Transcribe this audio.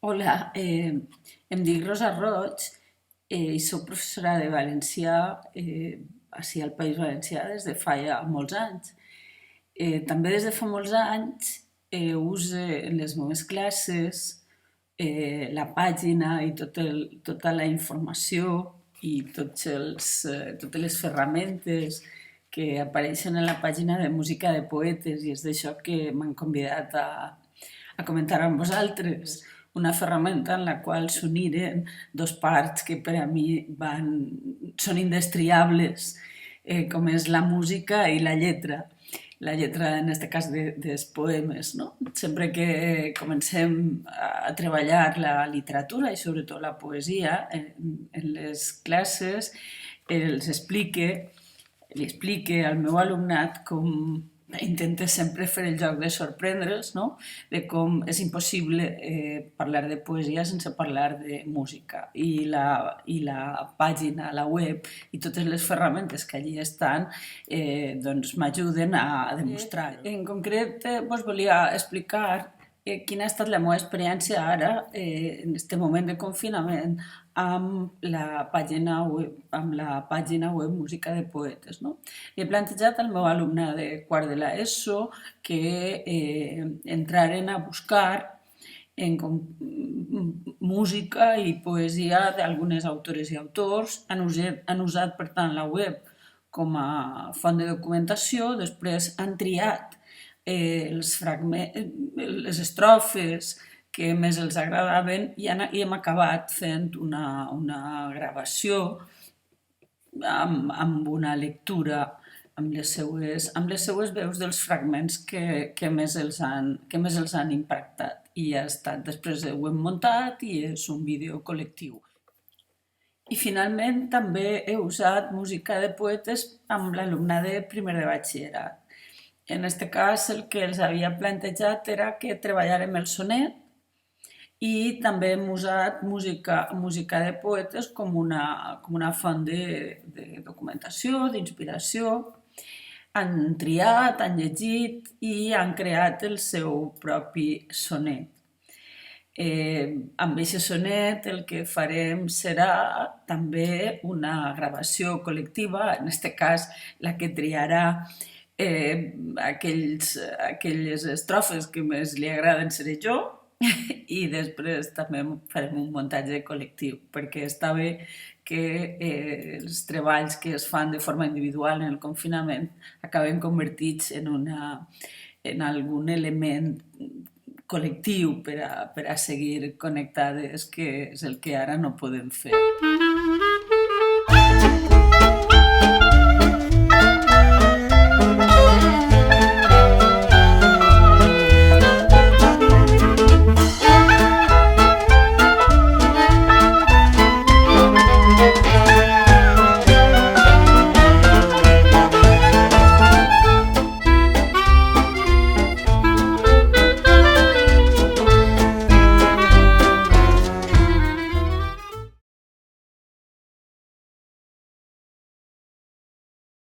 Hola, em dic Rosa Roig i soc professora de valencià ací al País Valencià des de fa ja molts anys. També des de fa molts anys use en les meves classes la pàgina i tota la informació i totes les ferramentes que apareixen a la pàgina de música de poetes i és d'això que m'han convidat a comentar amb vosaltres una ferramenta en la qual s'uniren dos parts que per a mi són indestriables, com és la música i la lletra en aquest cas dels poemes. No? Sempre que comencem a treballar la literatura i sobretot la poesia en les classes, li explique al meu alumnat com intente sempre fer el joc de sorprendre'ls, no? De com és impossible parlar de poesia sense parlar de música. I la pàgina, la web i totes les ferramentes que allí estan doncs m'ajuden a demostrar-ho. En concret, vos volia explicar quina ha estat la meva experiència ara, en aquest moment de confinament, amb la pàgina web Música de Poetes. No? He plantejat al meu alumne de quart de l'ESO que entraren a buscar música i poesia d'algunes autores i autors. Han usat, per tant, la web com a font de documentació, després han triat les estrofes que més els agradaven i hem acabat fent una gravació amb una lectura amb les seues veus dels fragments que més els han impactat. I ja està, després ho hem muntat i és un vídeo col·lectiu. I finalment també he usat música de poetes amb l'alumnat de primer de batxillerat. En aquest cas el que els havia plantejat era que treballàrem el sonet i també hem usat música de poetes com una font de documentació, d'inspiració. Han triat, han llegit i han creat el seu propi sonet. Amb aquest sonet el que farem serà també una gravació col·lectiva, en aquest cas la que triarà aquelles estrofes que més li agraden seré jo i després també farem un muntatge col·lectiu perquè està bé que els treballs que es fan de forma individual en el confinament acaben convertits en algun element col·lectiu per a seguir connectades, que és el que ara no podem fer.